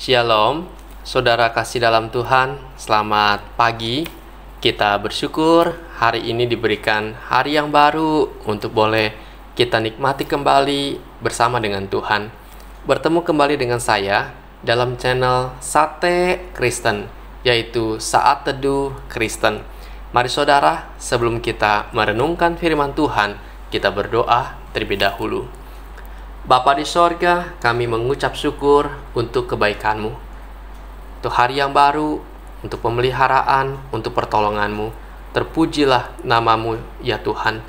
Shalom, saudara kasih dalam Tuhan, selamat pagi. Kita bersyukur hari ini diberikan hari yang baru untuk boleh kita nikmati kembali bersama dengan Tuhan. Bertemu kembali dengan saya dalam channel Sate Kristen, yaitu Saat Teduh Kristen. Mari saudara, sebelum kita merenungkan firman Tuhan, kita berdoa terlebih dahulu. Bapa di sorga, kami mengucap syukur untuk kebaikan-Mu, untuk hari yang baru, untuk pemeliharaan, untuk pertolongan-Mu. Terpujilah nama-Mu, ya Tuhan.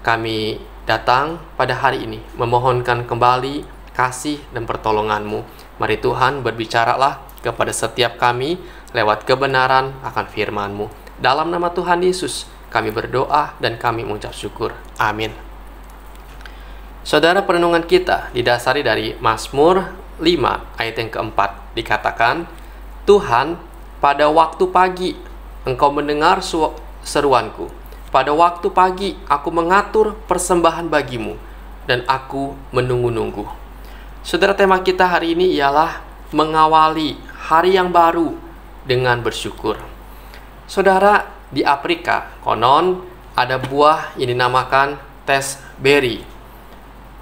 Kami datang pada hari ini memohonkan kembali kasih dan pertolongan-Mu. Mari Tuhan berbicaralah kepada setiap kami lewat kebenaran akan firman-Mu. Dalam nama Tuhan Yesus, kami berdoa dan kami mengucap syukur. Amin. Saudara, perenungan kita didasari dari Mazmur 5 ayat yang keempat. Dikatakan, Tuhan, pada waktu pagi Engkau mendengar seruanku. Pada waktu pagi aku mengatur persembahan bagimu, dan aku menunggu-nunggu. Saudara, tema kita hari ini ialah mengawali hari yang baru dengan bersyukur. Saudara, di Afrika konon ada buah yang dinamakan raspberry.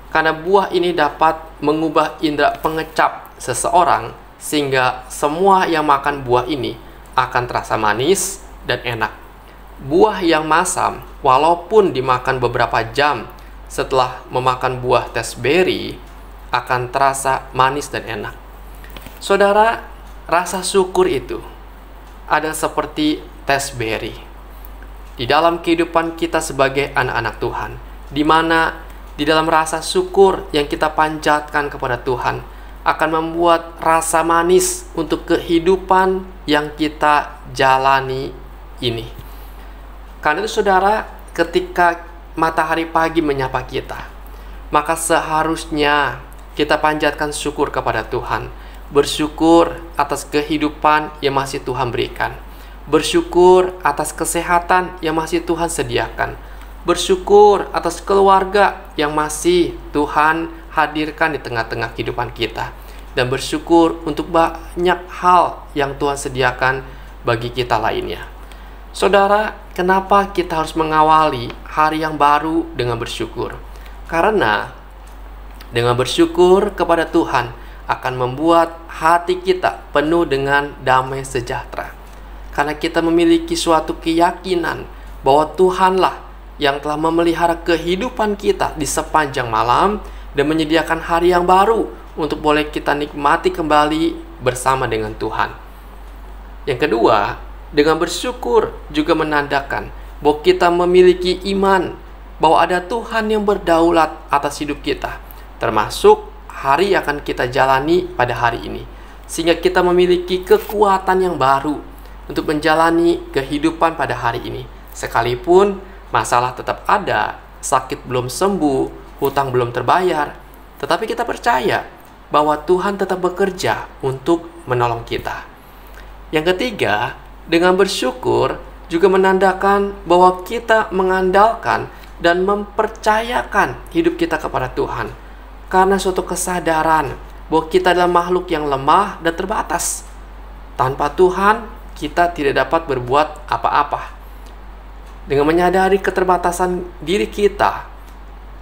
Karena buah ini dapat mengubah indera pengecap seseorang, sehingga semua yang makan buah ini akan terasa manis dan enak. Buah yang masam, walaupun dimakan beberapa jam setelah memakan buah raspberry, akan terasa manis dan enak. Saudara, rasa syukur itu ada seperti raspberry di dalam kehidupan kita sebagai anak-anak Tuhan, di mana di dalam rasa syukur yang kita panjatkan kepada Tuhan akan membuat rasa manis untuk kehidupan yang kita jalani ini. Karena itu saudara, ketika matahari pagi menyapa kita, maka seharusnya kita panjatkan syukur kepada Tuhan. Bersyukur atas kehidupan yang masih Tuhan berikan. Bersyukur atas kesehatan yang masih Tuhan sediakan. Bersyukur atas keluarga yang masih Tuhan hadirkan di tengah-tengah kehidupan kita. Dan bersyukur untuk banyak hal yang Tuhan sediakan bagi kita lainnya. Saudara, kenapa kita harus mengawali hari yang baru dengan bersyukur? Karena dengan bersyukur kepada Tuhan akan membuat hati kita penuh dengan damai sejahtera. Karena kita memiliki suatu keyakinan bahwa Tuhanlah yang telah memelihara kehidupan kita di sepanjang malam dan menyediakan hari yang baru untuk boleh kita nikmati kembali bersama dengan Tuhan. Yang kedua, dengan bersyukur juga menandakan bahwa kita memiliki iman bahwa ada Tuhan yang berdaulat atas hidup kita, termasuk hari yang akan kita jalani pada hari ini, sehingga kita memiliki kekuatan yang baru untuk menjalani kehidupan pada hari ini. Sekalipun masalah tetap ada, sakit belum sembuh, hutang belum terbayar, tetapi kita percaya bahwa Tuhan tetap bekerja untuk menolong kita. Yang ketiga, dengan bersyukur juga menandakan bahwa kita mengandalkan dan mempercayakan hidup kita kepada Tuhan. Karena suatu kesadaran bahwa kita adalah makhluk yang lemah dan terbatas. Tanpa Tuhan, kita tidak dapat berbuat apa-apa. Dengan menyadari keterbatasan diri kita,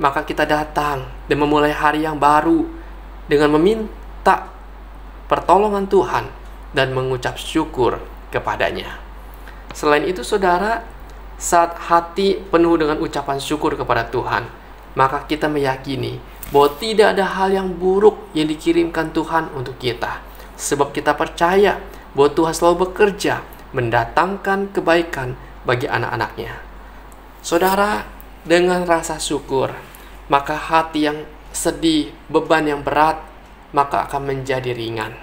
maka kita datang dan memulai hari yang baru dengan meminta pertolongan Tuhan dan mengucap syukur kepadanya. Selain itu saudara, saat hati penuh dengan ucapan syukur kepada Tuhan, maka kita meyakini bahwa tidak ada hal yang buruk yang dikirimkan Tuhan untuk kita. Sebab kita percaya bahwa Tuhan selalu bekerja mendatangkan kebaikan bagi anak-anaknya. Saudara, dengan rasa syukur, maka hati yang sedih, beban yang berat, maka akan menjadi ringan.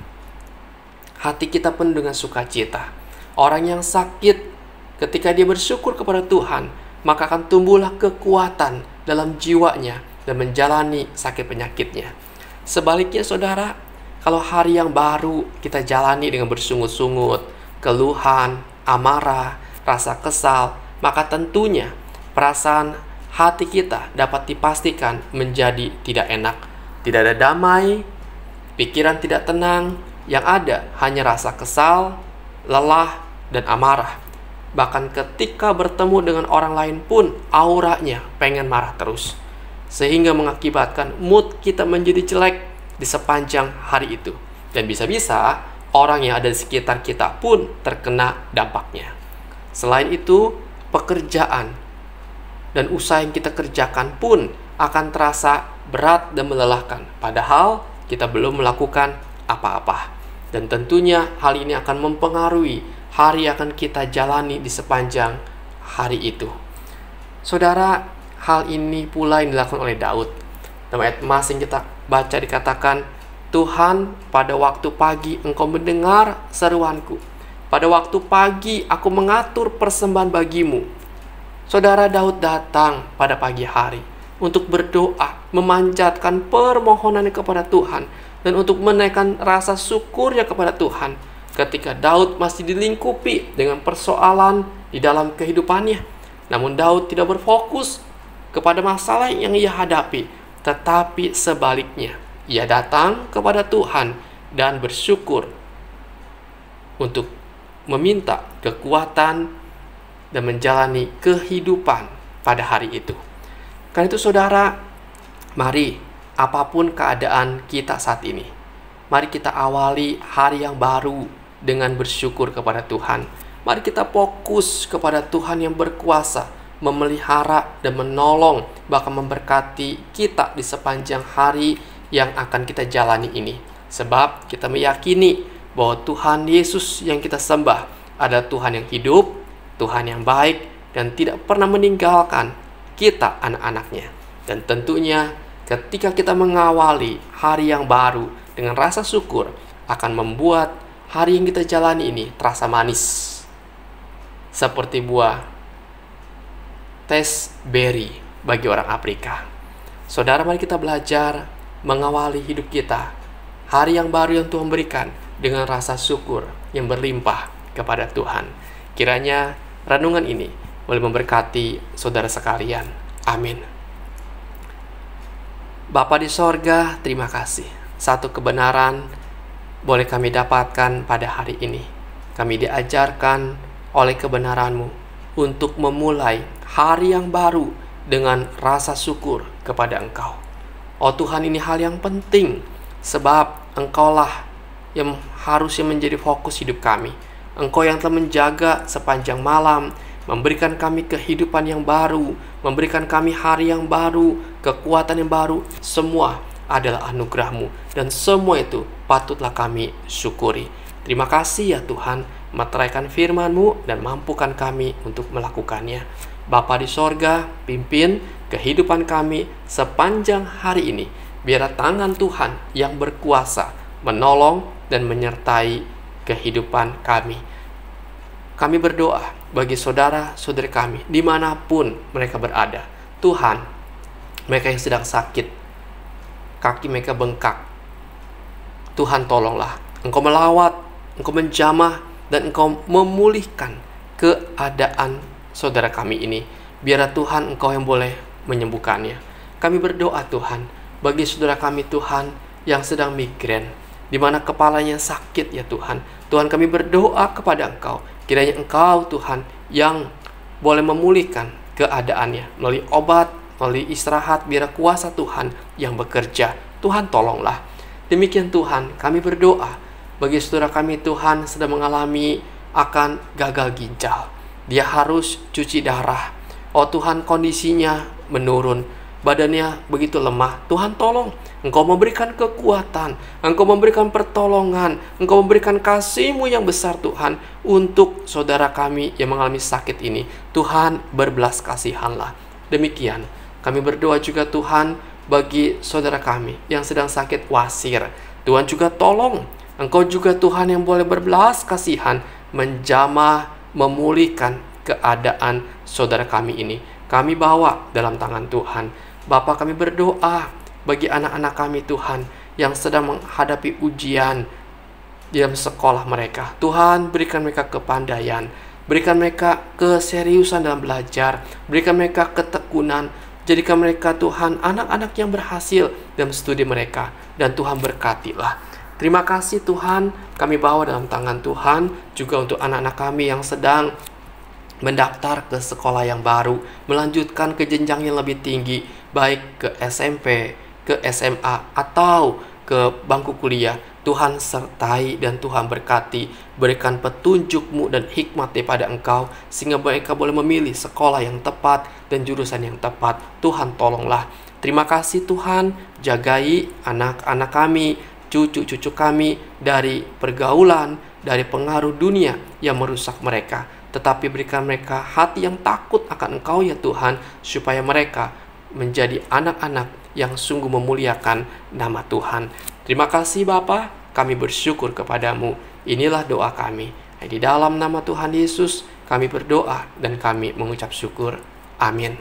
Hati kita penuh dengan sukacita. Orang yang sakit, ketika dia bersyukur kepada Tuhan, maka akan tumbuhlah kekuatan dalam jiwanya dan menjalani sakit penyakitnya. Sebaliknya saudara, kalau hari yang baru kita jalani dengan bersungut-sungut, keluhan, amarah, rasa kesal, maka tentunya perasaan hati kita dapat dipastikan menjadi tidak enak. Tidak ada damai, pikiran tidak tenang, Yang ada hanya rasa kesal, lelah, dan amarah. Bahkan ketika bertemu dengan orang lain pun auranya pengen marah terus. Sehingga mengakibatkan mood kita menjadi jelek di sepanjang hari itu. Dan bisa-bisa orang yang ada di sekitar kita pun terkena dampaknya. Selain itu, pekerjaan dan usaha yang kita kerjakan pun akan terasa berat dan melelahkan. Padahal kita belum melakukan apa-apa. Dan tentunya hal ini akan mempengaruhi hari yang akan kita jalani di sepanjang hari itu. Saudara, hal ini pula yang dilakukan oleh Daud. Dalam ayat emas yang kita baca dikatakan, Tuhan, pada waktu pagi Engkau mendengar seruanku. Pada waktu pagi aku mengatur persembahan bagimu. Saudara, Daud datang pada pagi hari untuk berdoa, memanjatkan permohonan kepada Tuhan, dan untuk menaikkan rasa syukurnya kepada Tuhan. Ketika Daud masih dilingkupi dengan persoalan di dalam kehidupannya. Namun Daud tidak berfokus kepada masalah yang ia hadapi, tetapi sebaliknya, ia datang kepada Tuhan dan bersyukur untuk meminta kekuatan dan menjalani kehidupan pada hari itu. Karena itu saudara, mari apapun keadaan kita saat ini, mari kita awali hari yang baru dengan bersyukur kepada Tuhan. Mari kita fokus kepada Tuhan yang berkuasa memelihara dan menolong, bahkan memberkati kita di sepanjang hari yang akan kita jalani ini. Sebab kita meyakini bahwa Tuhan Yesus yang kita sembah adalah Tuhan yang hidup, Tuhan yang baik, dan tidak pernah meninggalkan kita anak-anaknya. Dan tentunya ketika kita mengawali hari yang baru dengan rasa syukur, akan membuat hari yang kita jalani ini terasa manis. Seperti buah raspberry bagi orang Afrika. Saudara, mari kita belajar mengawali hidup kita, hari yang baru yang Tuhan berikan, dengan rasa syukur yang berlimpah kepada Tuhan. Kiranya renungan ini boleh memberkati saudara sekalian. Amin. Bapa di sorga, terima kasih. Satu kebenaran boleh kami dapatkan pada hari ini. Kami diajarkan oleh kebenaran-Mu untuk memulai hari yang baru dengan rasa syukur kepada Engkau. Oh Tuhan, ini hal yang penting, sebab Engkaulah yang harusnya menjadi fokus hidup kami. Engkau yang telah menjaga sepanjang malam, memberikan kami kehidupan yang baru, memberikan kami hari yang baru, kekuatan yang baru. Semua adalah anugerah-Mu, dan semua itu patutlah kami syukuri. Terima kasih ya Tuhan, meteraikan firman-Mu dan mampukan kami untuk melakukannya. Bapa di sorga, pimpin kehidupan kami sepanjang hari ini. Biar tangan Tuhan yang berkuasa menolong dan menyertai kehidupan kami. Kami berdoa bagi saudara-saudari kami dimanapun mereka berada. Tuhan, mereka yang sedang sakit, kaki mereka bengkak, Tuhan tolonglah. Engkau melawat, Engkau menjamah, dan Engkau memulihkan keadaan saudara kami ini. Biarlah Tuhan Engkau yang boleh menyembuhkannya. Kami berdoa Tuhan bagi saudara kami Tuhan yang sedang migrain, di mana kepalanya sakit ya Tuhan. Tuhan, kami berdoa kepada Engkau, kiranya Engkau Tuhan yang boleh memulihkan keadaannya melalui obat, melalui istirahat. Biar kuasa Tuhan yang bekerja. Tuhan tolonglah. Demikian Tuhan, kami berdoa bagi saudara kami Tuhan sedang mengalami akan gagal ginjal. Dia harus cuci darah. Oh Tuhan, kondisinya menurun, badannya begitu lemah. Tuhan tolong, Engkau memberikan kekuatan, Engkau memberikan pertolongan, Engkau memberikan kasih-Mu yang besar Tuhan untuk saudara kami yang mengalami sakit ini. Tuhan, berbelas kasihanlah. Demikian kami berdoa juga Tuhan bagi saudara kami yang sedang sakit wasir. Tuhan juga tolong, Engkau juga Tuhan yang boleh berbelas kasihan, menjamah, memulihkan keadaan saudara kami ini. Kami bawa dalam tangan Tuhan. Bapa, kami berdoa bagi anak-anak kami Tuhan yang sedang menghadapi ujian di dalam sekolah mereka. Tuhan, berikan mereka kepandaian, berikan mereka keseriusan dalam belajar, berikan mereka ketekunan. Jadikan mereka Tuhan anak-anak yang berhasil dalam studi mereka. Dan Tuhan berkatilah. Terima kasih Tuhan, kami bawa dalam tangan Tuhan juga untuk anak-anak kami yang sedang mendaftar ke sekolah yang baru, melanjutkan ke jenjang yang lebih tinggi, baik ke SMP, ke SMA, atau ke bangku kuliah. Tuhan sertai dan Tuhan berkati, berikan petunjuk-Mu dan hikmat daripada Engkau, sehingga mereka boleh memilih sekolah yang tepat dan jurusan yang tepat. Tuhan tolonglah. Terima kasih Tuhan, jagai anak-anak kami, cucu-cucu kami dari pergaulan, dari pengaruh dunia yang merusak mereka. Tetapi berikan mereka hati yang takut akan Engkau ya Tuhan, supaya mereka menjadi anak-anak yang sungguh memuliakan nama Tuhan. Terima kasih Bapa, kami bersyukur kepadamu. Inilah doa kami. Di dalam nama Tuhan Yesus kami berdoa dan kami mengucap syukur. Amin.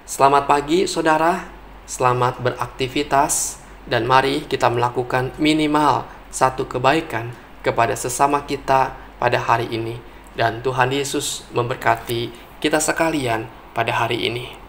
Selamat pagi saudara, selamat beraktivitas. Dan mari kita melakukan minimal satu kebaikan kepada sesama kita pada hari ini. Dan Tuhan Yesus memberkati kita sekalian pada hari ini.